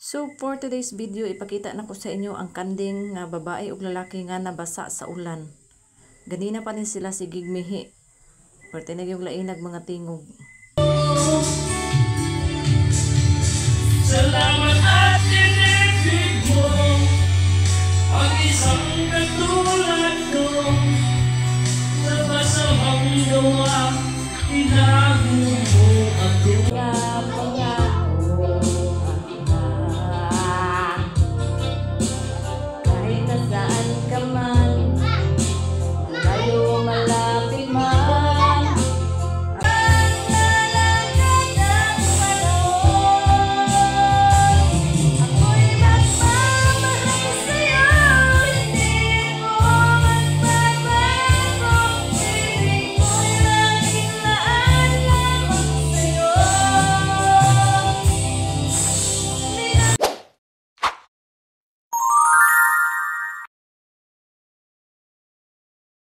So for today's video, ipakita na ko sa inyo ang kanding nga babae ug lalaki nga nabasa sa ulan. Ganina pa ni sila si gigmihi. Parte na yung lainag mga tingog. Salamat at inibig mo ang isang katulad ko. Nabasahang gawa, tinago mo ako.